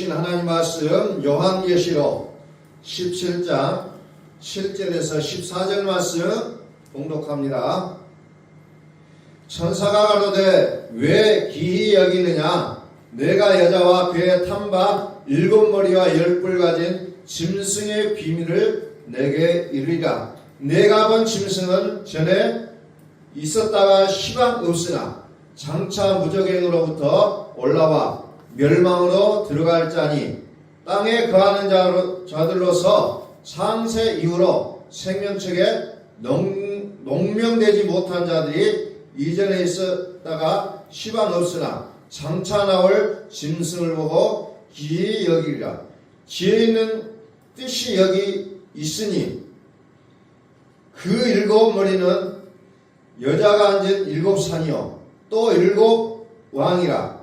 주신 하나님 말씀 요한계시록 17장 7절에서 14절 말씀 봉독합니다. 천사가 가로되 왜 기히 여기느냐? 내가 여자와 그의 탐바 7머리와 10뿔 가진 짐승의 비밀을 내게 이르리라. 내가 본 짐승은 전에 있었다가 시방 없으나 장차 무적행으로부터 올라와 멸망으로 들어갈 자니 땅에 거하는 자들로서 창세 이후로 생명책에 농명되지 못한 자들이 이전에 있었다가 시방 없으나 장차 나올 짐승을 보고 기히 여기리라. 기에 있는 뜻이 여기 있으니 그 7머리는 여자가 앉은 7산이요 또 7왕이라.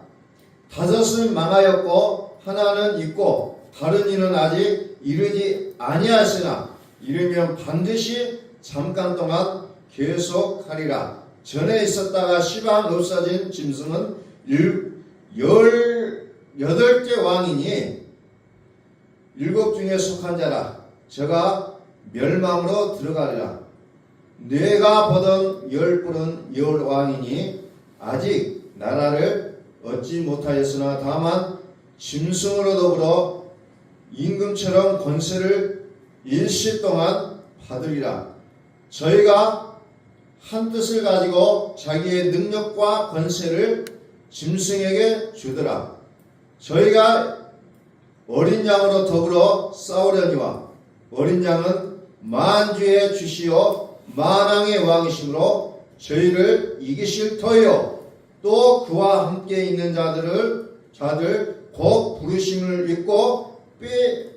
5은 망하였고 하나는 있고 다른 이는 아직 이르지 아니하시나 이르면 반드시 잠깐 동안 계속하리라. 전에 있었다가 시방 없어진 짐승은 18개 왕이니 7 중에 속한 자라. 저가 멸망으로 들어가리라. 내가 보던 10뿔은 여왕이니 아직 나라를 얻지 못하였으나 다만 짐승으로 더불어 임금처럼 권세를 일시 동안 받으리라. 저희가 한 뜻을 가지고 자기의 능력과 권세를 짐승에게 주더라. 저희가 어린 양으로 더불어 싸우려니와 어린 양은 만주의 주시요 만왕의 왕이시므로 저희를 이기실 터이요 또 그와 함께 있는 자들 곧 부르심을 입고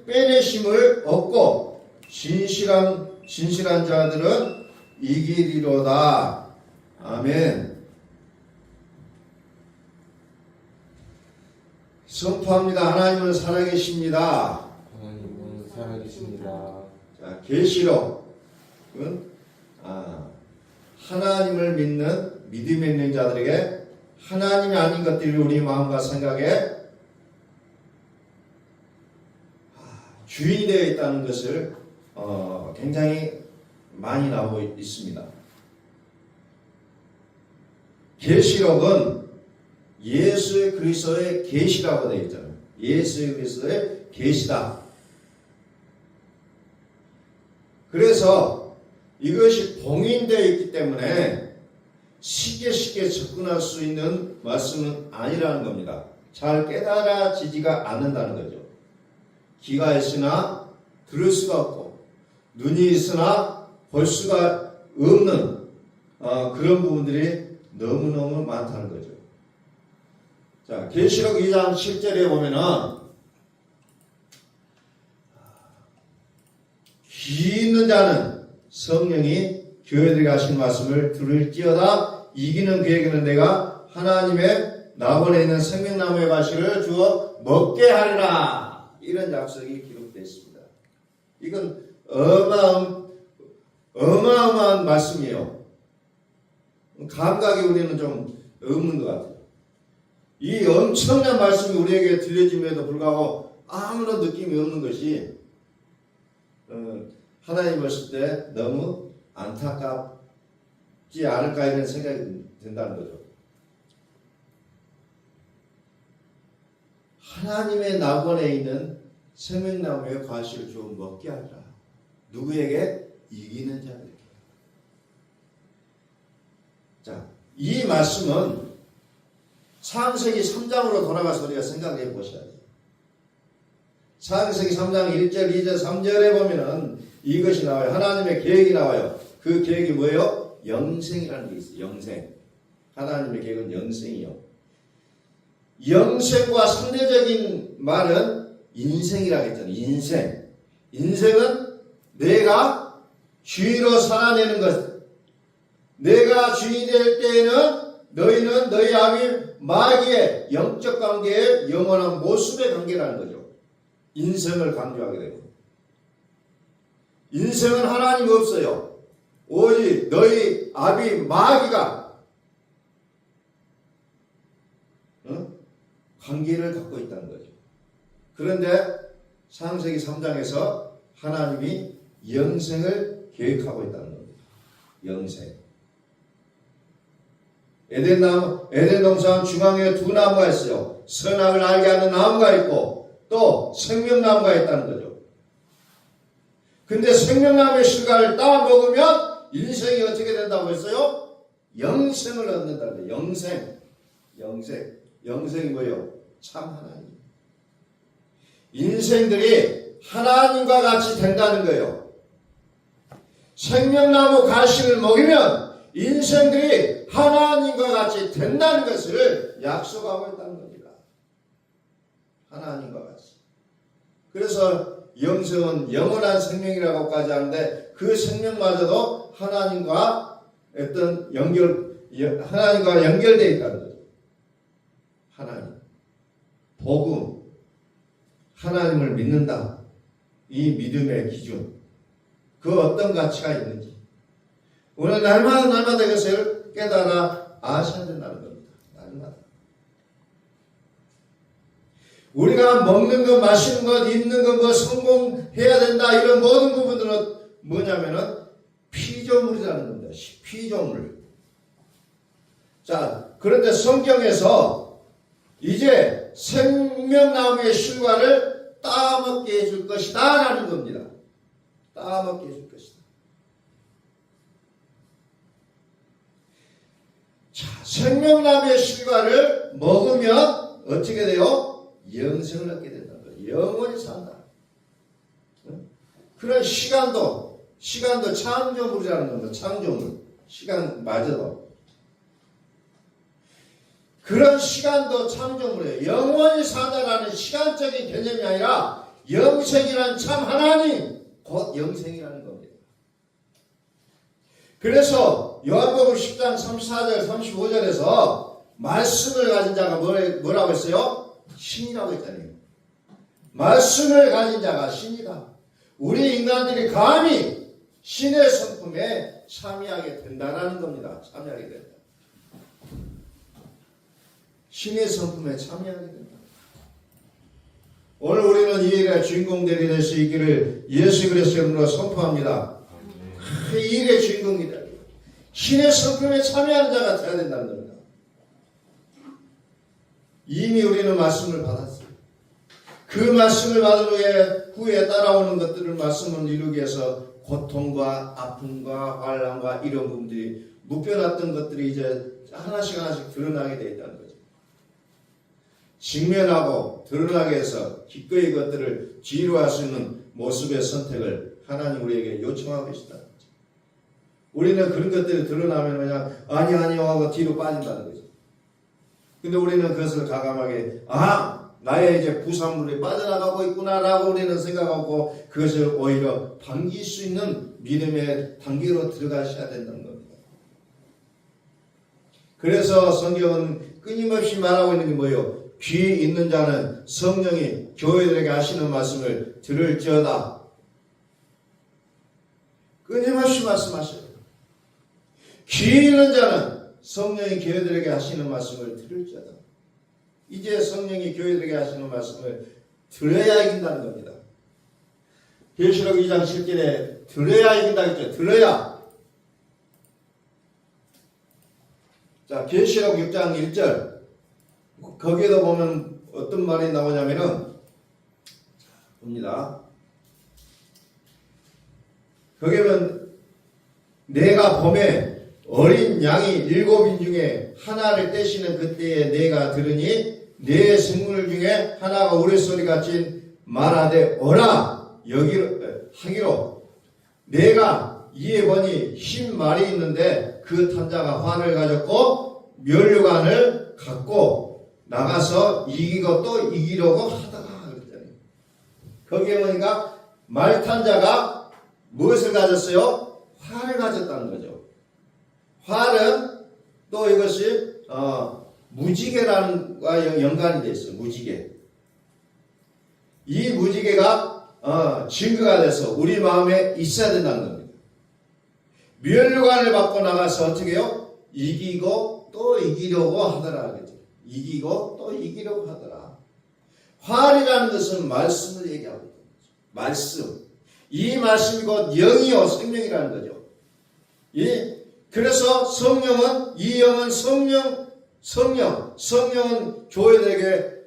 빼내심을 얻고 진실한 자들은 이기리로다. 아멘. 선포합니다. 하나님은 살아계십니다. 하나님은 살아계십니다. 자, 계시록은 하나님을 믿는 믿음 있는 자들에게 하나님이 아닌 것들이 우리 마음과 생각에 주인이 되어 있다는 것을 굉장히 많이 나오고 있습니다. 계시록은 예수 그리스도의 계시라고 되어 있잖아요. 예수 그리스도의 계시다. 그래서 이것이 봉인되어 있기 때문에 쉽게 접근할 수 있는 말씀은 아니라는 겁니다. 잘 깨달아지지가 않는다는 거죠. 귀가 있으나 들을 수가 없고 눈이 있으나 볼 수가 없는 그런 부분들이 너무너무 많다는 거죠. 자, 계시록 2장 7절에 보면은 귀 있는 자는 성령이 교회들에게 하신 말씀을 들을지어다. 이기는 그에게는 내가 하나님의 나번에 있는 생명나무의 과실을 주어 먹게 하리라. 이런 약속이 기록되어 있습니다. 이건 어마어마한 말씀이에요. 감각이 우리는 좀 없는 것 같아요. 이 엄청난 말씀이 우리에게 들려짐에도 불구하고 아무런 느낌이 없는 것이 하나님 봤을 때 너무 안타깝지 않을까 이런 생각이 든다는 거죠. 하나님의 나번에 있는 생명나무의 과실을 좀 먹게 하리라. 누구에게? 이기는 자들에게. 자, 이 말씀은 창세기 3장으로 돌아가서 우리가 생각해 보셔야 돼요. 창세기 3장 1절, 2절, 3절에 보면은 이것이 나와요. 하나님의 계획이 나와요. 그 계획이 뭐예요? 영생이라는 게 있어요. 영생. 하나님의 계획은 영생이요. 영생과 상대적인 말은 인생이라고 했잖아요. 인생. 인생은 내가 주인으로 살아내는 것. 내가 주인이 될 때에는 너희는 너희 아비 마귀의 영적 관계의 영원한 모습의 관계라는 거죠. 인생을 강조하게 되고. 인생은 하나님 없어요. 오직 너희 아비 마귀가 관계를 갖고 있다는 거죠. 그런데 창세기 3장에서 하나님이 영생을 계획하고 있다는 겁니다. 영생. 에덴 동산 중앙에 두 나무가 있어요. 선악을 알게 하는 나무가 있고 또 생명나무가 있다는 거죠. 근데 생명나무의 실과를 따 먹으면 인생이 어떻게 된다고 했어요? 영생을 얻는다는 거예요. 영생이 뭐예요? 참 하나님. 인생들이 하나님과 같이 된다는 거예요. 생명나무 가시를 먹이면 인생들이 하나님과 같이 된다는 것을 약속하고 있다는 겁니다. 하나님과 같이. 그래서 영생은 영원한 생명이라고까지 하는데 그 생명마저도 하나님과 어떤 하나님과 연결되어 있다는 거죠. 하나님. 복음. 하나님을 믿는다. 이 믿음의 기준. 그 어떤 가치가 있는지. 오늘 날마다 이것을 깨달아 아셔야 된다는 겁니다. 날마다. 우리가 먹는 것, 마시는 것, 입는 것, 뭐 성공해야 된다 이런 모든 부분들은 뭐냐면은 피조물이라는 겁니다. 피조물. 자, 그런데 성경에서 이제 생명나무의 실과를 따먹게 해줄 것이다 라는 겁니다. 따먹게 해줄 것이다. 자, 생명나무의 실과를 먹으면 어떻게 돼요? 영생을 얻게 된다는 거예요. 영원히 산다. 그런 시간도 창조물이라는 겁니다. 창조물. 시간마저도. 그런 시간도 창조물이에요. 영원히 산다라는 시간적인 개념이 아니라 영생이란 참 하나님, 곧 영생이라는 겁니다. 그래서 요한복음 10장 34절 35절에서 말씀을 가진 자가 뭐라고 했어요? 신이라고 했잖아요. 말씀을 가진 자가 신이다. 우리 인간들이 감히 신의 성품에 참여하게 된다는 겁니다. 참여하게 된다. 신의 성품에 참여하게 된다. 오늘 우리는 이 일의 주인공들이 될 수 있기를 예수 그리스도의 이름으로 선포합니다. 이 일의 주인공이 되라. 신의 성품에 참여하는 자가 되어야 된다는 겁니다. 이미 우리는 말씀을 받았어요. 그 말씀을 받은 후에 따라오는 것들을 말씀을 이루기 위해서 고통과 아픔과 환난과 이런 부분들이 묶여놨던 것들이 이제 하나씩 드러나게 되어 있다는 거죠. 직면하고 드러나게 해서 기꺼이 것들을 지루할 수 있는 모습의 선택을 하나님 우리에게 요청하고 계시다는 거죠. 우리는 그런 것들이 드러나면 그냥 아니요 하고 뒤로 빠진다는 거죠. 근데 우리는 그것을 가감하게 나의 이제 부산물이 빠져나가고 있구나라고 우리는 생각하고 그것을 오히려 반길 수 있는 믿음의 단계로 들어가셔야 된다는 겁니다. 그래서 성경은 끊임없이 말하고 있는 게 뭐예요? 귀 있는 자는 성령이 교회들에게 하시는 말씀을 들을지어다. 끊임없이 말씀하셔요. 귀 있는 자는 성령이 교회들에게 하시는 말씀을 들을지어다. 이제 성령이 교회들에게 하시는 말씀을 들어야 이긴다는 겁니다. 계시록 2장 7절에 들어야 이긴다 했죠. 들어야. 자, 계시록 6장 1절 거기에도 보면 어떤 말이 나오냐면은 봅니다. 거기에는 내가 봄에 어린 양이 7인 중에 하나를 떼시는 그때에 내가 들으니 내 생물 중에 하나가 우레소리같이 말하되 어라 하기로 내가 이에 보니 흰 말이 있는데 그 탄자가 활을 가졌고 면류관을 갖고 나가서 이기고 또 이기려고 하다가 그랬잖아요. 거기에 보니까 말탄자가 무엇을 가졌어요? 활을 가졌다는 거죠. 활은 또 이것이 무지개라는 과 연관이 되어 있어요. 무지개. 이 무지개가 증거가 돼서 우리 마음에 있어야 된다는 겁니다. 면류관을 받고 나가서 어떻게 해요? 이기고 또 이기려고 하더라. 그죠? 이기고 또 이기려고 하더라. 활이라는 것은 말씀을 얘기하고 있는 거죠. 말씀. 이 말씀이 곧 영이요 생명이라는 거죠. 그래서 성령은 이 영은 성령은 교회들에게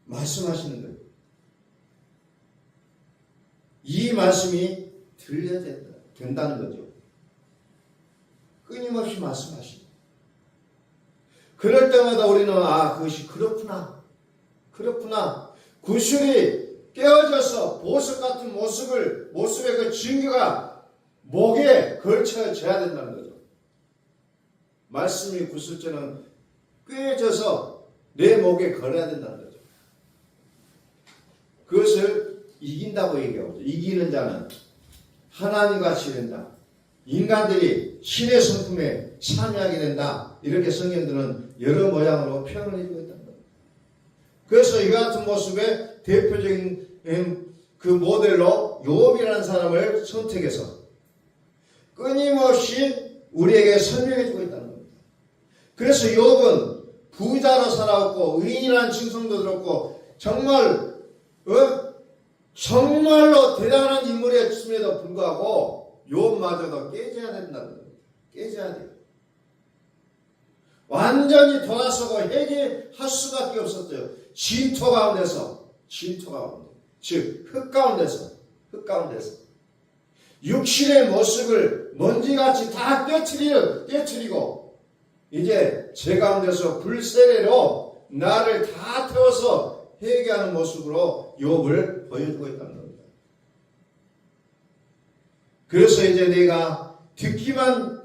말씀하시는 거예요. 이 말씀이 들려야 된다는 거죠. 끊임없이 말씀하시는. 그럴 때마다 우리는 그것이 그렇구나. 구슬이 깨어져서 보석 같은 모습의 그 증거가 목에 걸쳐져야 된다는 거죠. 말씀이 구슬처럼 꿰어져서 내 목에 걸어야 된다는 거죠. 그것을 이긴다고 얘기하죠. 이기는 자는 하나님과 같이 된다. 인간들이 신의 성품에 참여하게 된다. 이렇게 성경들은 여러 모양으로 표현을 해주고 있다는 겁니다. 그래서 이 같은 모습의 대표적인 그 모델로 욥이라는 사람을 선택해서 끊임없이 우리에게 설명해주고 있다는 겁니다. 그래서 욥은 부자로 살아왔고 의인이라는 칭송도 들었고 정말로 대단한 인물이었음에도 불구하고 욥마저도 깨져야 된다는 겁니다. 깨져야 돼요. 완전히 돌아서고 회개할 수밖에 없었어요. 진토 가운데서 즉 흙 가운데서 육신의 모습을 먼지같이 다 떼트리고 이제 제 가운데서 불세례로 나를 다 태워서 회개하는 모습으로 욥을 보여주고 있다는 겁니다. 그래서 이제 내가 듣기만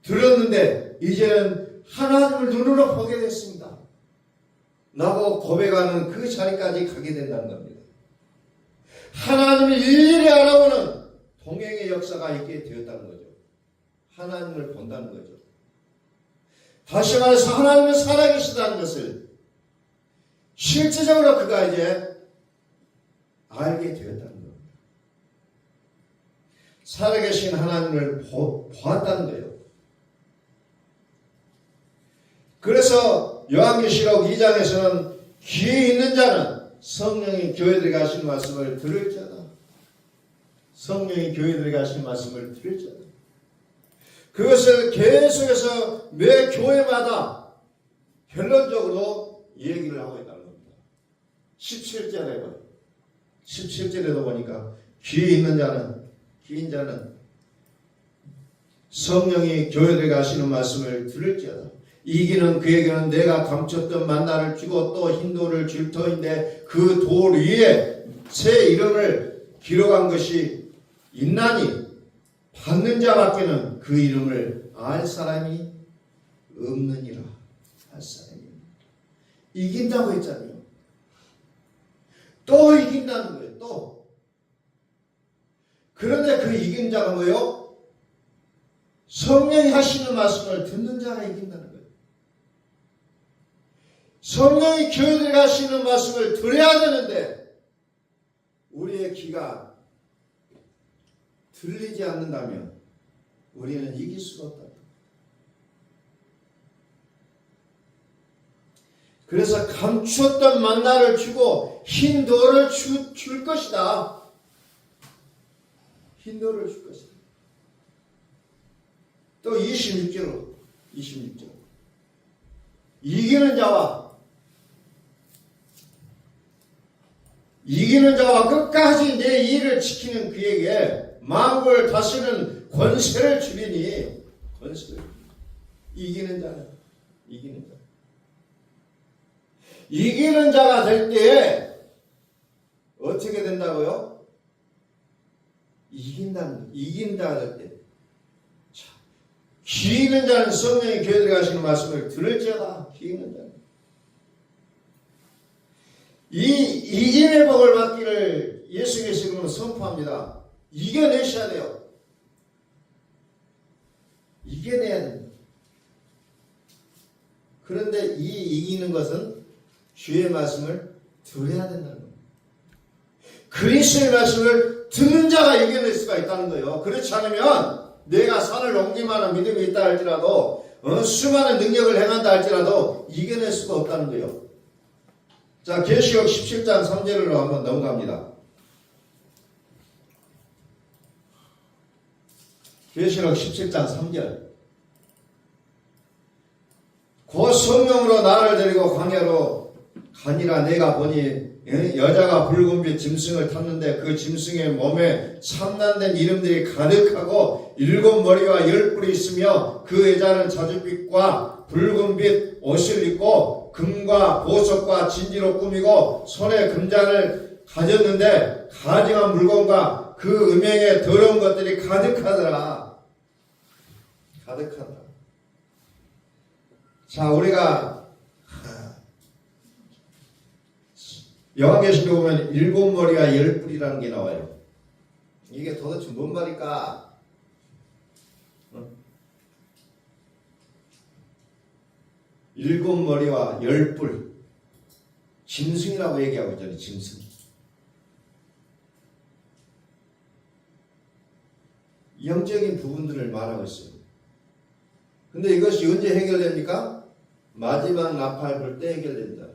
들었는데 이제는 하나님을 눈으로 보게 됐습니다. 라고 고백하는 그 자리까지 가게 된다는 겁니다. 하나님을 일일이 알아보는 동행의 역사가 있게 되었다는 거죠. 하나님을 본다는 거죠. 다시 말해서 하나님은 살아계시다는 것을 실제적으로 그가 이제 알게 되었다는 겁니다. 살아계신 하나님을 보았다는 거예요. 그래서 요한계시록 2장에서는 귀에 있는 자는 성령이 교회들에게 하시는 말씀을 들을지어다. 성령이 교회들에게 하시는 말씀을 들을지어다. 그것을 계속해서 매 교회마다 결론적으로 얘기를 하고 있다는 겁니다. 17절에도 보니까 귀에 있는 자는 귀인 자는 성령이 교회들에게 하시는 말씀을 들을지어다. 이기는 그에게는 내가 감췄던 만나를 주고 또 흰 돌을 줄 터인데 그 돌 위에 새 이름을 기록한 것이 있나니 받는 자밖에는 그 이름을 알 사람이 없느니라. 알 사람이 이긴다고 했잖아요. 또 이긴다는 거예요. 또. 그런데 그 이긴 자가 뭐예요? 성령이 하시는 말씀을 듣는 자가 이긴다는 거예요. 성령이 교회들에게 하시는 말씀을 들어야 되는데 우리의 귀가 들리지 않는다면 우리는 이길 수가 없다. 그래서 감추었던 만나를 주고 흰 돌을 줄 것이다. 흰 돌을 줄 것이다. 또 26절 이기는 자와 끝까지 내 일을 지키는 그에게 만국을 다스리는 권세를 주리니 권세를 이기는 자가 될 때에 어떻게 된다고요? 이긴다가 될 때. 귀 있는 자는 성령이 교회들에게 하시는 말씀을 들을지어다. 귀 있는 자는. 이 이김의 복을 받기를 예수님께서 선포합니다. 이겨내셔야 돼요. 이겨내야 됩니다. 그런데 이 이기는 것은 주의 말씀을 들어야 된다는 겁니다. 그리스도의 말씀을 듣는 자가 이겨낼 수가 있다는 거예요. 그렇지 않으면 내가 산을 옮기만한 믿음이 있다 할지라도 수많은 능력을 행한다 할지라도 이겨낼 수가 없다는 거예요. 자, 계시록 17장 3절로 한번 넘어갑니다. 계시록 17장 3절. 곧 성령으로 나를 데리고 광야로 가니라. 내가 보니 여자가 붉은빛 짐승을 탔는데 그 짐승의 몸에 참난된 이름들이 가득하고 7머리와 10뿔이 있으며 그 여자는 자줏빛과 붉은빛 옷을 입고 금과 보석과 진지로 꾸미고 손에 금잔을 가졌는데 가증한 물건과 그 음행에 더러운 것들이 가득하더라. 가득하더라. 자, 우리가 요한계시록 보면 7머리와 10뿔이라는 게 나와요. 이게 도대체 뭔 말일까? 일곱 머리와 10뿔. 짐승이라고 얘기하고 있잖아요. 짐승. 영적인 부분들을 말하고 있어요. 근데 이것이 언제 해결됩니까? 마지막 나팔 불 때 해결된다.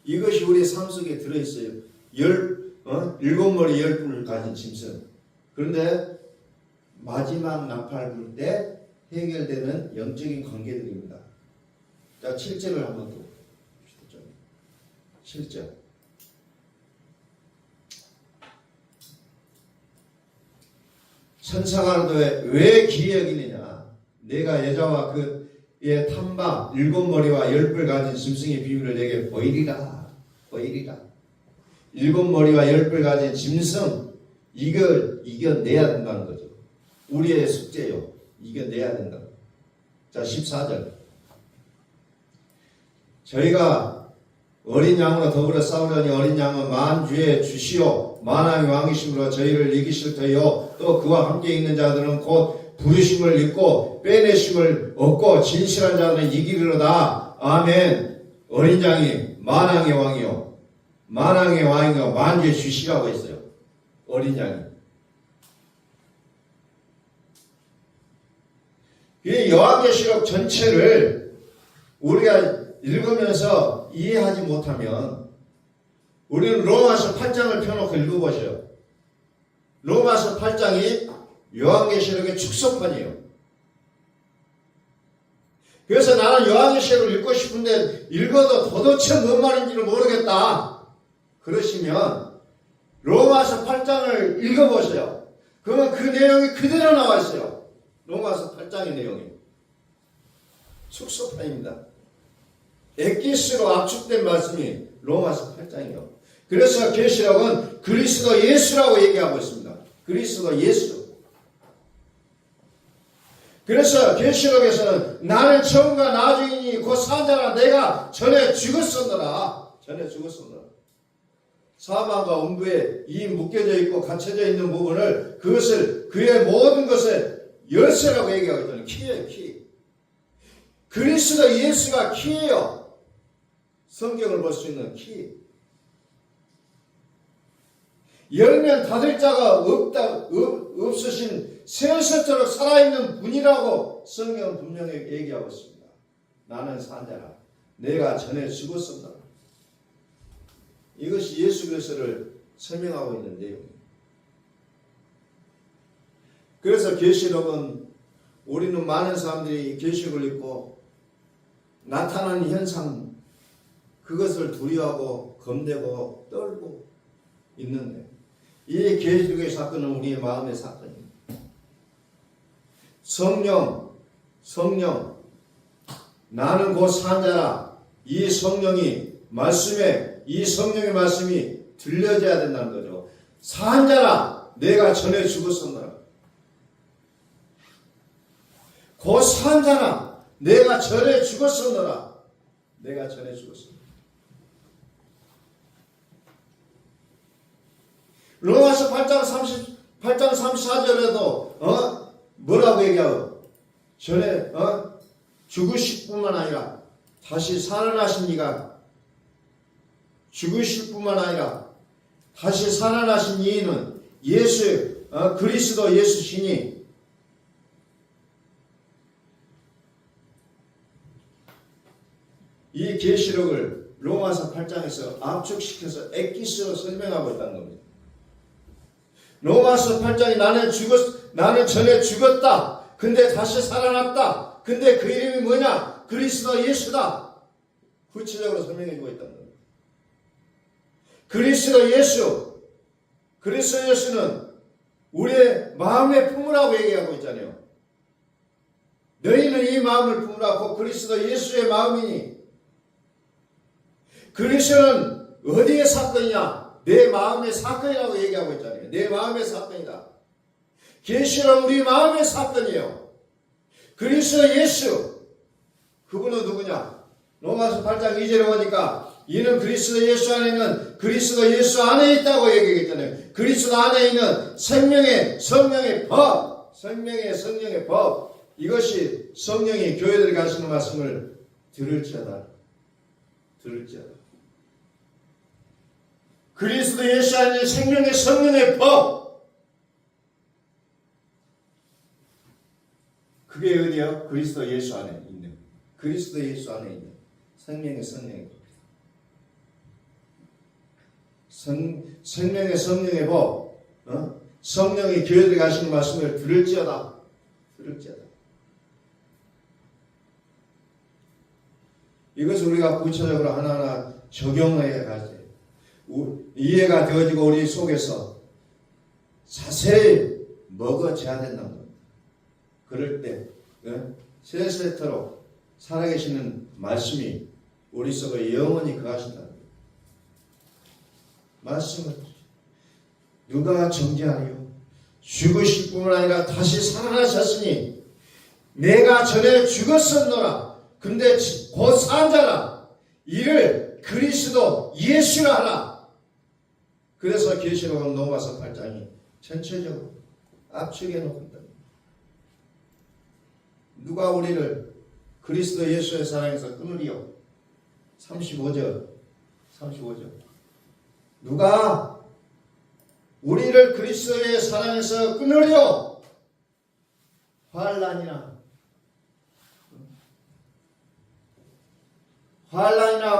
이것이 우리 삶 속에 들어있어요. 7머리 10뿔을 가진 짐승. 그런데 마지막 나팔 불 때 해결되는 영적인 관계들입니다. 자, 7절을 한번 또 봅시다. 7절. 천사가 이르되 왜 기이 여기느냐? 내가 여자와 그의 탐방 7머리와 10뿔 가진 짐승의 비밀을 내게 보이리라. 보이리라. 7머리와 10뿔 가진 짐승, 이겨내야 된다는 거죠. 우리의 숙제요. 이겨내야 된다. 자, 14절. 저희가 어린 양으로 더불어 싸우려니 어린 양은 만주의 주시오 만왕의 왕이심으로 저희를 이기실 터이요 또 그와 함께 있는 자들은 곧 부르심을 입고 빼내심을 얻고 진실한 자들은 이기리로다. 아멘. 어린 양이 만왕의 왕이요 만왕의 왕이요 만주의 주시라고 했어요. 어린 양이. 이 요한계시록 전체를 우리가 읽으면서 이해하지 못하면 우리는 로마서 8장을 펴놓고 읽어보세요. 로마서 8장이 요한계시록의 축소판이에요. 그래서 나는 요한계시록을 읽고 싶은데 읽어도 도대체 뭔 말인지를 모르겠다. 그러시면 로마서 8장을 읽어보세요. 그러면 그 내용이 그대로 나와 있어요. 로마서 8장의 내용이. 축소판입니다. 엑기스로 압축된 말씀이 로마서 8장이요. 그래서 계시록은 그리스도 예수라고 얘기하고 있습니다. 그리스도 예수. 그래서 계시록에서는 나는 처음과 나중이니 곧 산자라 내가 전에 죽었었노라. 전에 죽었었노라. 사망과 음부에 이 묶여져 있고 갇혀져 있는 부분을 그것을 그의 모든 것에 열쇠라고 얘기하고 있잖아요. 키예요. 키. 그리스도 예수가 키예요. 성경을 볼 수 있는 키. 열면 닫을 자가 없으신 세세토록 살아있는 분이라고 성경은 분명히 얘기하고 있습니다. 나는 산자라. 내가 전에 죽었었다. 이것이 예수 그리스도를 설명하고 있는 내용입니다. 그래서 계시록은 우리는 많은 사람들이 계시록을 읽고 나타나는 현상 그것을 두려워하고 겁내고 떨고 있는데 이 계시록의 사건은 우리의 마음의 사건입니다. 성령 나는 곧 산자라. 이 성령이 말씀에 이 성령의 말씀이 들려져야 된다는 거죠. 산자라 내가 전에 죽었었노라. 곧 산자라 내가 전에 죽었었노라. 내가 전에 죽었었노라. 로마서 8장 34절에도 뭐라고 얘기하고 전에 죽으실 뿐만 아니라 다시 살아나신 이가 죽으실 뿐만 아니라 다시 살아나신 이는 예수 그리스도 예수시니 이 계시록을 로마서 8장에서 압축시켜서 엑기스로 설명하고 있다는 겁니다. 로마서 8장이 나는 전에 죽었다. 근데 다시 살아났다. 근데 그 이름이 뭐냐? 그리스도 예수다. 구체적으로 설명해주고 있다는 겁니다. 그리스도 예수는 우리의 마음에 품으라고 얘기하고 있잖아요. 너희는 이 마음을 품으라고 그리스도 예수의 마음이니. 그리스도는 어디의 사건이냐? 내 마음의 사건이라고 얘기하고 있잖아요. 내 마음의 사건이다. 계시는 우리 마음의 사건이에요. 그리스도 예수, 그분은 누구냐? 로마서 8장 2절에 보니까 이는 그리스도 예수 안에 있는 그리스도 예수 안에 있다고 얘기했잖아요. 그리스도 안에 있는 성령의 법, 성령의 법, 이것이 성령이 교회들에 가시는 말씀을 들을지어다. 그리스도 예수 안에 있는 성령의 법, 그게 어디요? 그리스도 예수 안에 있는 성령의 법이다. 성령의 법, 성령이 교회들에 가시는 말씀을 들을지어다. 이것을 우리가 구체적으로 하나하나 적용해야 가지. 이해가 되어지고 우리 속에서 자세히 먹어져야 된다는 겁니다. 그럴 때 세세토록 살아계시는 말씀이 우리 속에 영원히 거하신다는 겁니다. 말씀을 누가 정죄하리요? 죽으실 뿐만 아니라 다시 살아나셨으니 내가 전에 죽었었노라. 근데 곧 산 자라. 이를 그리스도 예수라 하라. 그래서 계시록 로마서 8장이 전체적으로 압축해 놓고 있다. 누가 우리를 그리스도 예수의 사랑에서 끊으리요? 35절. 누가 우리를 그리스도의 사랑에서 끊으리요? 환난이나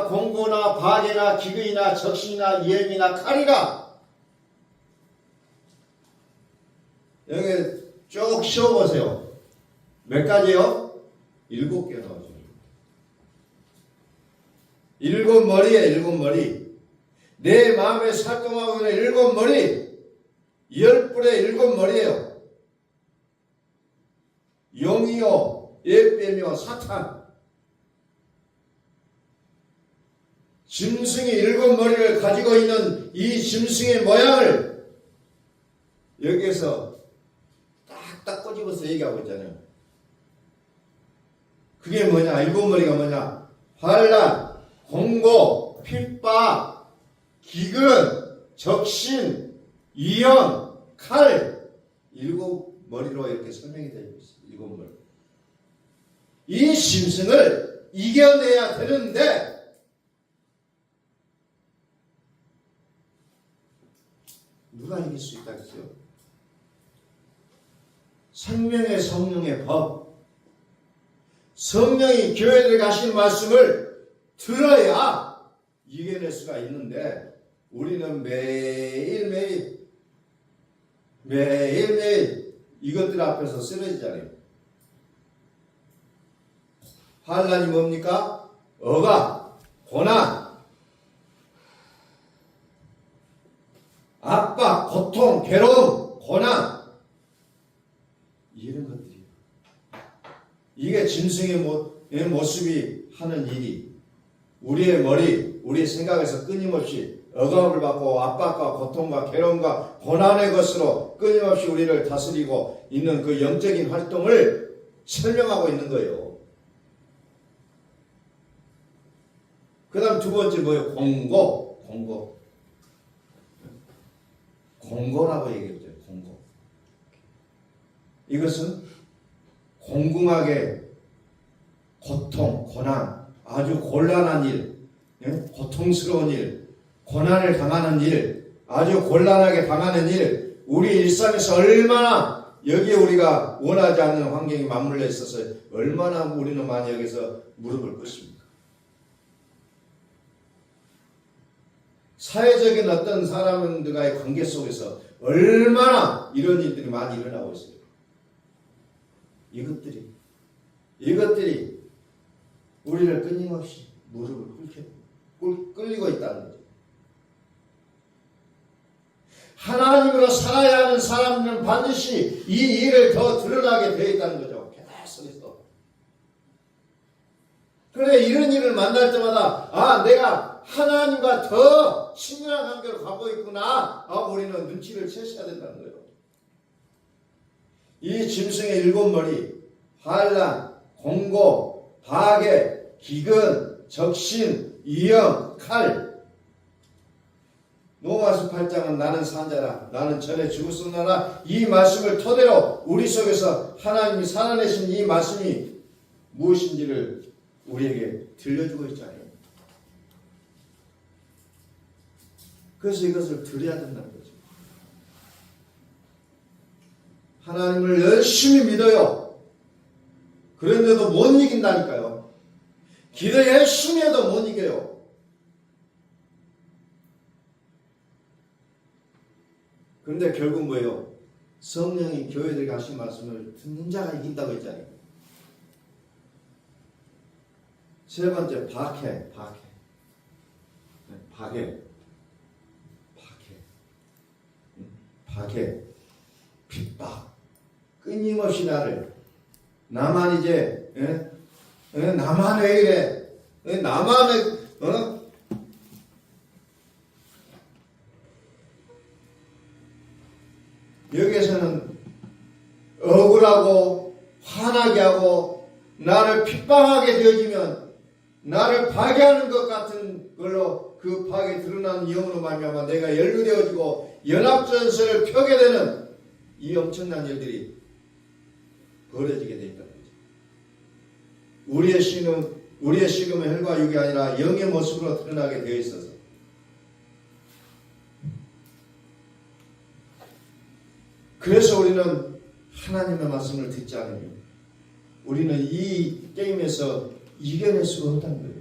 공고나 박해나 기근이나 적신이나 예민이나 칼이라. 여기 쭉 쉬어보세요. 몇 가지요? 7개 나오죠. 7머리에 7머리. 내 마음에 살동하고 있는 7머리. 10뿔의 7머리예요. 용이요, 예뱀이요, 사탄. 짐승이 7머리를 가지고 있는 이 짐승의 모양을 여기에서 딱딱 꼬집어서 얘기하고 있잖아요. 그게 뭐냐? 7머리가 뭐냐? 환난, 공고, 핍박, 기근, 적신, 이연, 칼. 7머리로 이렇게 설명이 되어 있어요. 7머리. 이 짐승을 이겨내야 되는데 누가 이길 수 있다 했어요? 성령의 법. 성령이 교회에 가신 말씀을 들어야 이겨낼 수가 있는데 우리는 매일매일 이것들 앞에서 쓰러지잖아요. 환난이 뭡니까? 억압, 고난, 압박, 고통, 괴로움, 고난, 이런 것들이에요. 이게 짐승의 모습이 하는 일이 우리의 머리, 우리의 생각에서 끊임없이 억압을 받고 압박과 고통과 괴로움과 고난의 것으로 끊임없이 우리를 다스리고 있는 그 영적인 활동을 설명하고 있는 거예요. 그 다음 두 번째 뭐예요? 공고라고 얘기했죠. 공고. 이것은 공공하게 고통, 고난, 아주 곤란한 일, 고통스러운 일, 고난을 당하는 일, 아주 곤란하게 당하는 일, 우리 일상에서 얼마나 여기에 우리가 원하지 않는 환경이 맞물려 있어서 얼마나 우리는 많이 여기서 무릎을 꿇습니까? 사회적인 어떤 사람들과의 관계 속에서 얼마나 이런 일들이 많이 일어나고 있어요. 이것들이 우리를 끊임없이 무릎을 끌리고 있다는 거죠. 하나님으로 살아야 하는 사람들은 반드시 이 일을 더 드러나게 되어 있다는 거죠. 계속해서. 그래, 이런 일을 만날 때마다 내가 하나님과 더 친밀한 관계로 가고 있구나. 우리는 눈치를 채셔야 된다는 거예요. 이 짐승의 7머리, 환난, 공고, 파괴, 기근, 적신, 위험, 칼. 로마서 8장은 나는 산자라, 나는 전에 죽었었나라. 이 말씀을 토대로 우리 속에서 하나님이 살아내신 이 말씀이 무엇인지를 우리에게 들려주고 있잖아요. 그래서 이것을 들어야 된다는 거죠. 하나님을 열심히 믿어요. 그런데도 못 이긴다니까요. 기도 열심히 해도 못 이겨요. 그런데 결국 뭐예요? 성령이 교회들에게 하신 말씀을 듣는 자가 이긴다고 했잖아요. 세 번째, 박해, 핍박, 끊임없이 나만 이제, 나만 왜 이래? 나만 왜, 여기에서는 억울하고 화나게 하고 나를 핍박하게 되어지면 나를 파괴하는 것 같은 걸로 그 파괴 드러나는 영으로 말미암아 내가 연루되어지고 연합전선을 펴게 되는 이 엄청난 일들이 벌어지게 되어 있다는 거죠. 우리의 식음은 혈과 육이 아니라 영의 모습으로 드러나게 되어 있어서 그래서 우리는 하나님의 말씀을 듣지 않으면 우리는 이 게임에서 이겨낼 수가 없다는 거예요.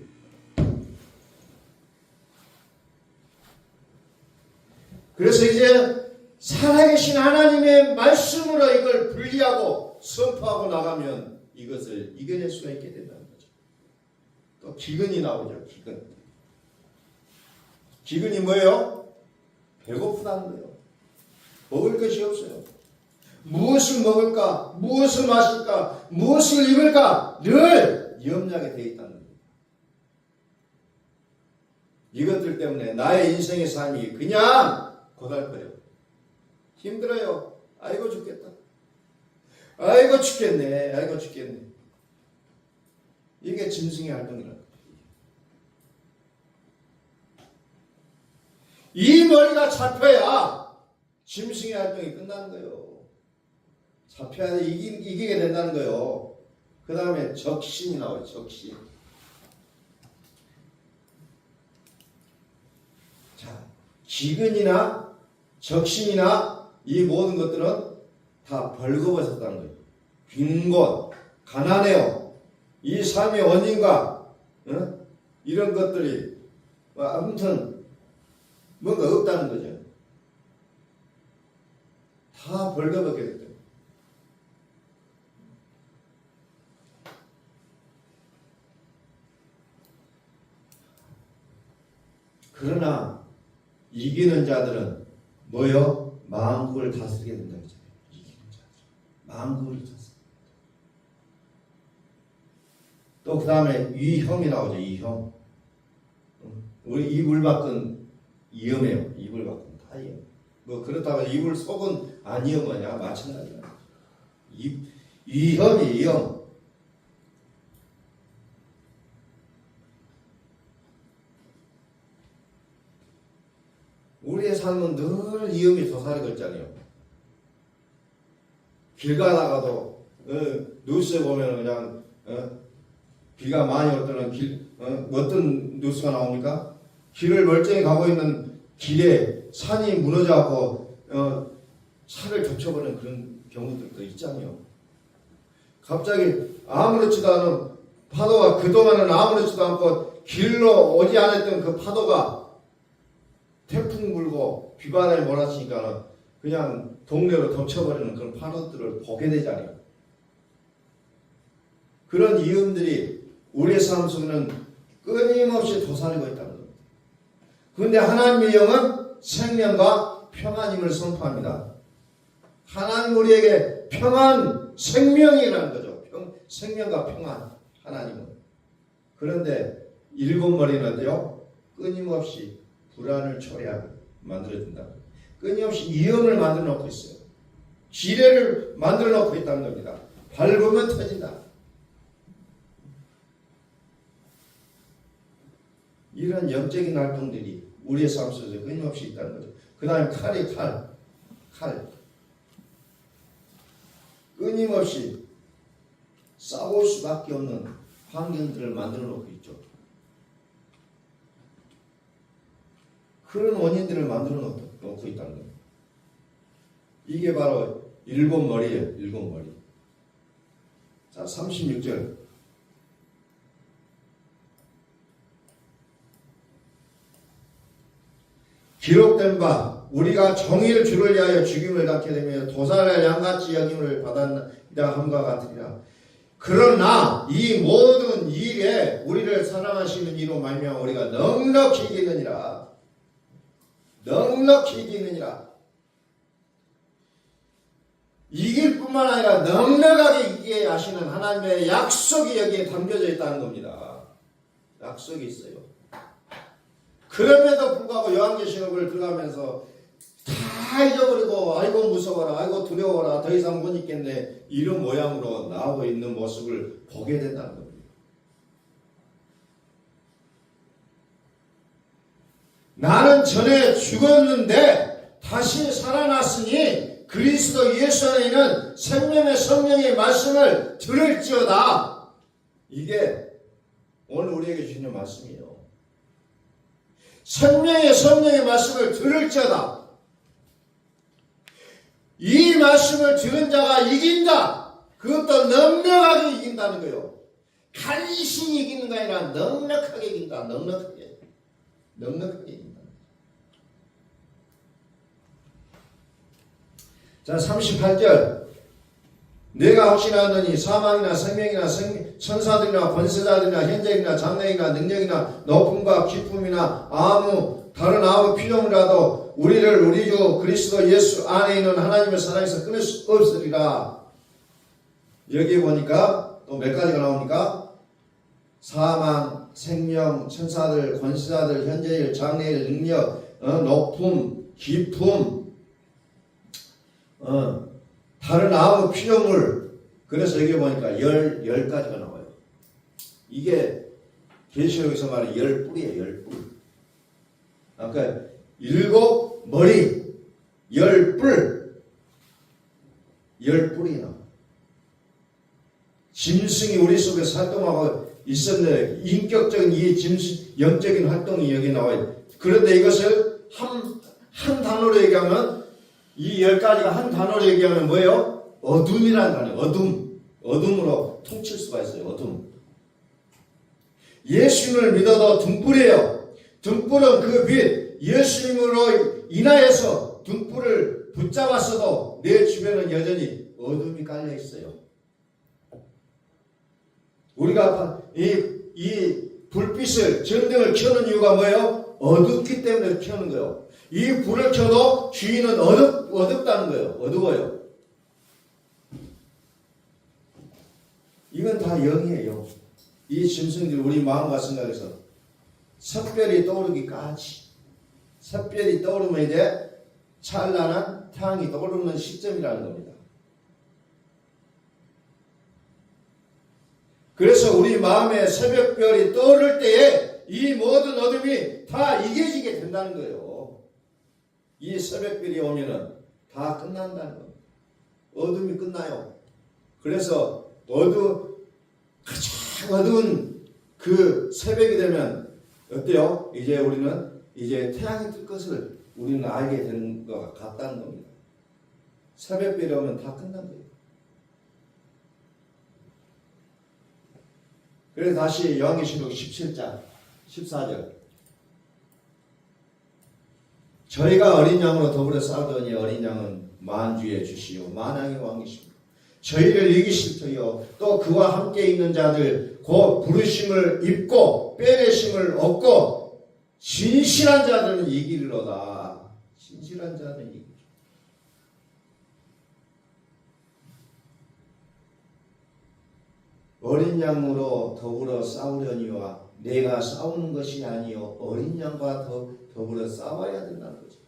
그래서 이제 살아계신 하나님의 말씀으로 이걸 분리하고 선포하고 나가면 이것을 이겨낼 수가 있게 된다는 거죠. 또 기근이 나오죠. 기근이 뭐예요? 배고프다는 거예요. 먹을 것이 없어요. 무엇을 먹을까? 무엇을 마실까? 무엇을 입을까? 늘 염려하게 되어 있다는 거예요. 이것들 때문에 나의 인생의 삶이 그냥 고달퍼요. 힘들어요. 아이고 죽겠다. 아이고 죽겠네. 이게 짐승의 활동이라는 거예요. 이 머리가 잡혀야 짐승의 활동이 끝나는 거예요. 잡혀야 이기게 된다는 거예요. 그 다음에 적신이 나와요. 적신. 자, 기근이나 적신이나 이 모든 것들은 다 벌거벗었다는 거예요. 빈곤, 가난해요. 이 삶의 원인과 이런 것들이 아무튼 뭔가 없다는 거죠. 다 벌거벗게 됐다. 그러나 이기는 자들은 뭐요? 마음을 다스리게 된다고 했잖아요. 이기는 자들. 마음을 다스리게. 또 그 다음에 위험이 나오죠. 위험. 우리 이불 밖은 위험해요. 이불 밖은 다 위험. 뭐 그렇다고 이불 속은 안 위험하냐? 마찬가지야. 위험. 우리의 삶은 늘 위험이 도사리고 있잖아요. 길 가다가도 뉴스에 보면 그냥 비가 많이 올 때는 어떤 뉴스가 나옵니까? 길을 멀쩡히 가고 있는 길에 산이 무너져갖고 차를 겹쳐버리는 그런 경우들도 있잖아요. 갑자기 아무렇지도 않은 파도가 그동안은 아무렇지도 않고 길로 오지 않았던 그 파도가 불고 비바람이 몰아치니까 그냥 동네로 덮쳐버리는 그런 파도들을 보게 되잖아요. 그런 이음들이 우리의 삶 속에는 끊임없이 도사리고 있다는 겁니다. 그런데 하나님의 영은 생명과 평안임을 선포합니다. 하나님 우리에게 평안, 생명이라는 거죠. 생명과 평안, 하나님은. 그런데 일곱 머리는요, 끊임없이 불안을 초래하게 만들어준다. 끊임없이 이음을 만들어 놓고 있어요. 지뢰를 만들어 놓고 있다는 겁니다. 밟으면 터진다. 이런 영적인 활동들이 우리의 삶 속에서 끊임없이 있다는 거죠. 그 다음에 칼이 칼. 끊임없이 싸울 수밖에 없는 환경들을 만들어 놓고 있죠. 그런 원인들을 만들어 놓고 있다는 거예요. 이게 바로 일곱 머리예요. 일곱 머리. 자, 36절. 기록된 바 우리가 정의를 주를 위하여 죽임을 당케 되며 도살을 양같이 여김을 받았다 함과 같으리라. 그러나 이 모든 일에 우리를 사랑하시는 이로 말미암아 우리가 넉넉히 이기느니라. 넉넉히 이기느니라. 이길 뿐만 아니라 넉넉하게 이기게 하시는 하나님의 약속이 여기에 담겨져 있다는 겁니다. 약속이 있어요. 그럼에도 불구하고 요한계시록을 들어가면서 다 잊어버리고 아이고 무서워라, 아이고 두려워라, 더 이상 못 있겠네, 이런 모양으로 나오고 있는 모습을 보게 된다는 겁니다. 나는 전에 죽었는데 다시 살아났으니 그리스도 예수 안에 있는 생명의 성령의 말씀을 들을지어다. 이게 오늘 우리에게 주시는 말씀이에요. 생명의 성령의 말씀을 들을지어다. 이 말씀을 들은 자가 이긴다. 그것도 넉넉하게 이긴다는 거예요. 간신히 이기는 게 아니라 넉넉하게 이긴다. 넉넉하게 이긴다. 자, 38절. 내가 확신하노니 사망이나 생명이나 천사들이나 권세자들이나 현재이나 장래이나 능력이나 높음과 기쁨이나 다른 아무 필요물이라도 우리를 우리 주 그리스도 예수 안에 있는 하나님의 사랑에서 끊을 수 없으리라. 여기 보니까 또 몇 가지가 나오니까 사망, 생명, 천사들, 권세자들, 현재일, 장래일, 능력, 높음, 기쁨, 다른 아무 필요물. 그래서 여기 보니까 열 가지가 나와요. 이게 계시록에서 말하는 열 뿔이에요. 열 뿔. 아까 일곱 머리, 열 뿔, 열 뿔이 나와요. 짐승이 우리 속에 활동하고 있었는데 인격적인 이 짐승, 영적인 활동이 여기 나와요. 그런데 이것을 한 단어로 얘기하면, 이 열 가지가 한 단어로 얘기하면 뭐예요? 어둠이라는 단어예요. 어둠으로 통칠 수가 있어요. 어둠. 예수님을 믿어도 등불이에요. 등불은 그 빛, 예수님으로 인하여서 등불을 붙잡았어도 내 주변은 여전히 어둠이 깔려 있어요. 우리가 이 불빛을, 전등을 켜는 이유가 뭐예요? 어둡기 때문에 켜는 거예요. 이 불을 켜도 주인은 어둡다는 거예요. 어두워요. 이건 다 영이에요. 이 짐승들이 우리 마음과 생각에서 샛별이 떠오르기까지, 샛별이 떠오르면 이제 찬란한 태양이 떠오르는 시점이라는 겁니다. 그래서 우리 마음에 새벽별이 떠오를 때에 이 모든 어둠이 다 이겨지게 된다는 거예요. 이 새벽별이 오면은 다 끝난다는 겁니다. 어둠이 끝나요. 그래서 가장 어두운 그 새벽이 되면 어때요? 이제 우리는 이제 태양이 뜰 것을 우리는 알게 되는 것 같다는 겁니다. 새벽별이 오면 다 끝난 거예요. 그래서 다시 요한계시록 17장 14절. 저희가 어린 양으로 더불어 싸우더니 어린 양은 만주에 주시오 만왕의 왕이십니다. 저희를 이기실 터이요 또 그와 함께 있는 자들 곧 부르심을 입고 빼내심을 얻고 진실한 자들은 이기리로다. 진실한 자는 이기리로다. 어린 양으로 더불어 싸우려니와 내가 싸우는 것이 아니요 어린 양과 더불어 싸워야 된다는 거죠.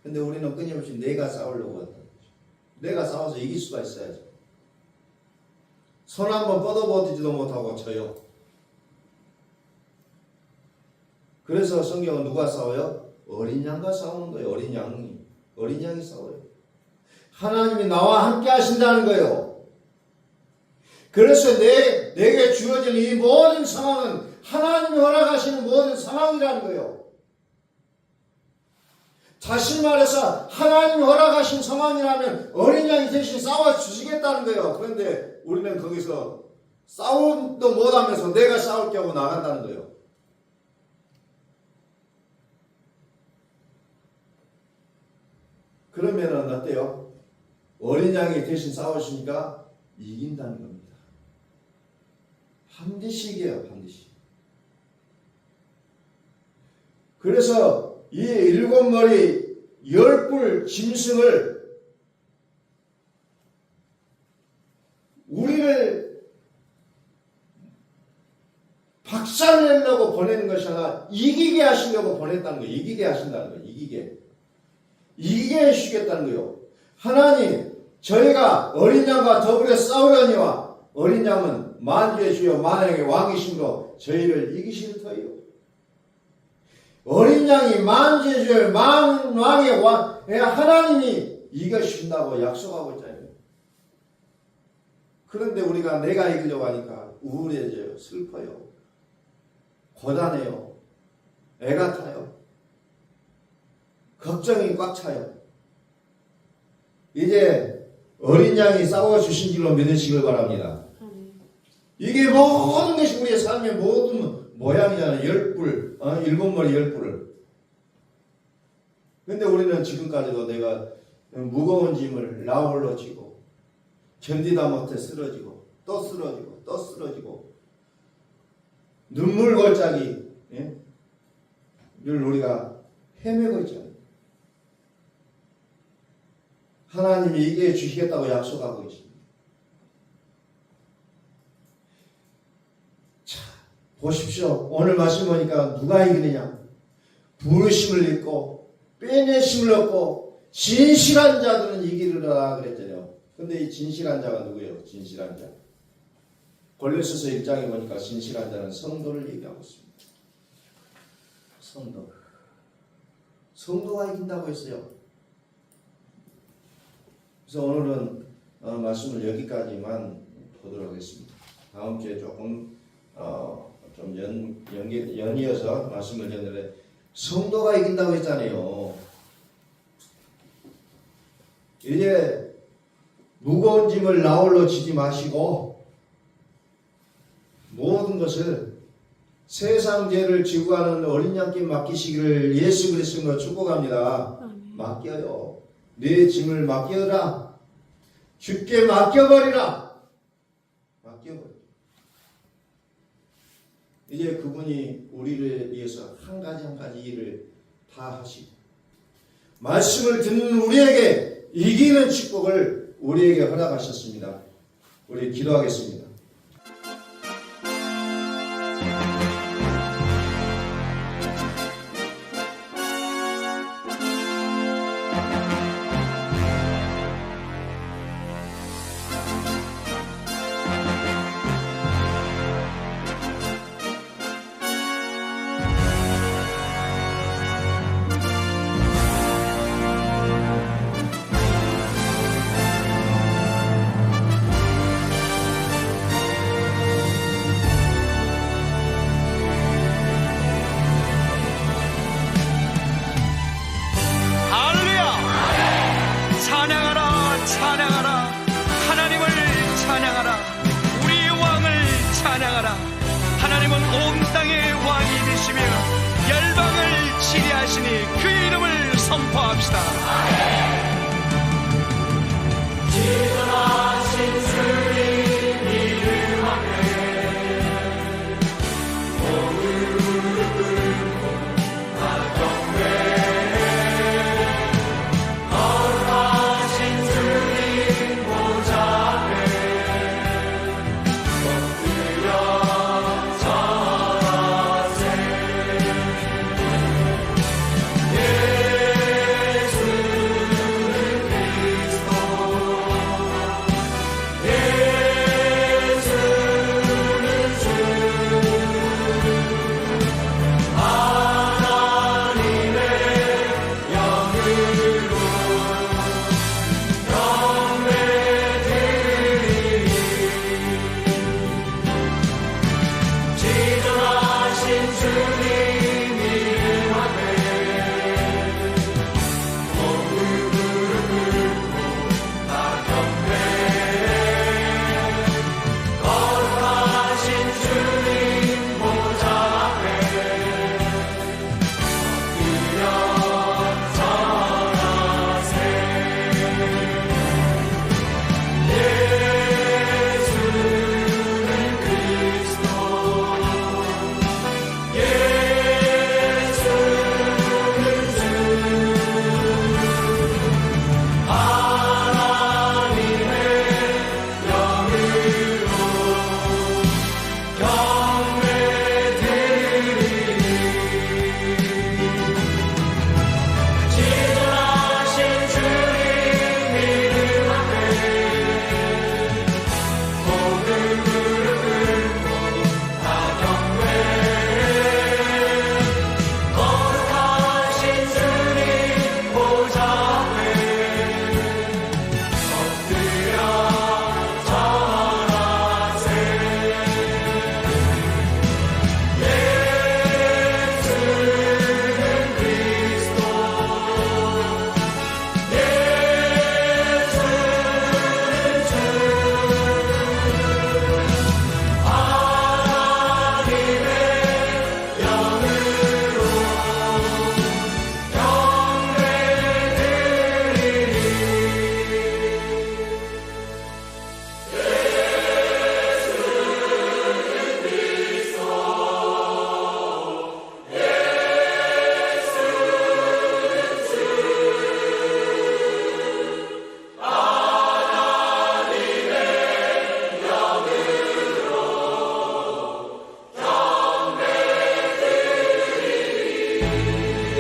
근데 우리는 끊임없이 내가 싸우려고 한다는 거죠. 내가 싸워서 이길 수가 있어야죠. 손 한번 뻗어보지도 못하고 져요. 그래서 성경은 누가 싸워요? 어린 양과 싸우는 거예요. 어린 양이 싸워요. 하나님이 나와 함께 하신다는 거예요. 그래서 내게 주어진 이 모든 상황은 하나님이 허락하시는 모든 상황이라는 거예요. 다시 말해서 하나님이 허락하신 상황이라면 어린 양이 대신 싸워주시겠다는 거예요. 그런데 우리는 거기서 싸움도 못하면서 내가 싸울게 하고 나간다는 거예요. 그러면은 어때요? 어린 양이 대신 싸우시니까 이긴다는 겁니다. 반드시 이겨요. 반드시. 그래서 이 7머리 10뿔 짐승을 우리를 박살내려고 보내는 것이 아니라 이기게 하시려고 보냈다는 거예요. 이기게 하신다는 거예요. 이기게 해주시겠다는 거예요. 하나님 저희가 어린 양과 더불어 싸우려니와 어린 양은 만주의 주여 만왕의 왕이심으로 저희를 이기실 터이요. 어린 양이 만주의 주여 만왕의 왕 하나님이 이겨주신다고 약속하고 있잖아요. 그런데 우리가 내가 이기려고 하니까 우울해져요. 슬퍼요. 고단해요. 애가 타요. 걱정이 꽉 차요. 이제 어린 양이 싸워주신 줄로 믿으시길 바랍니다. 이게 모든 것이 우리의 삶의 모든 모양이잖아요. 10뿔, 7머리 10뿔을. 근데 우리는 지금까지도 내가 무거운 짐을 나홀로 지고 견디다 못해 쓰러지고 또 쓰러지고 또 쓰러지고 눈물 골짜기 를 우리가 헤매고 있잖아요. 하나님이 이겨 주시겠다고 약속하고 있습니다. 자, 보십시오. 오늘 말씀 보니까 누가 이기느냐? 부르심을 입고 빼내심을 얻고 진실한 자들은 이기리라 그랬잖아요. 근데 이 진실한 자가 누구예요? 진실한 자. 골로새서 1장에 보니까 진실한 자는 성도를 얘기하고 있습니다. 성도가 이긴다고 했어요. 그래서 오늘은 말씀을 여기까지만 보도록 하겠습니다. 다음 주에 조금 좀 연이어서 말씀을 드렸는데 성도가 이긴다고 했잖아요. 이제 무거운 짐을 나홀로 지지 마시고 모든 것을 세상 죄를 지고 가는 어린 양께 맡기시기를 예수 그리스도로 축복합니다. 맡겨요. 내 짐을 맡겨라. 주께 맡겨버리라. 맡겨버려. 이제 그분이 우리를 위해서 한 가지 일을 다 하시고 말씀을 듣는 우리에게 이기는 축복을 우리에게 허락하셨습니다. 우리 기도하겠습니다. 찬양하라. 하나님을 찬양하라. 우리의 왕을 찬양하라. 하나님은 온 땅의 왕이 되시며 열방을 치리하시니 그 이름을 선포합시다.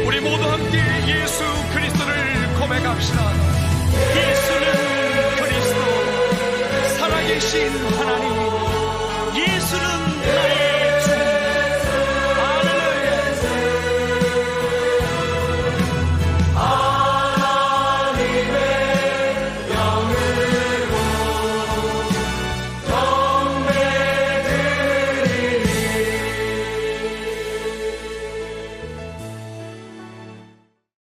우리 모두 함께 예수 그리스도를 고백합시다. 예수는 그리스도, 살아계신 하나님. 예수는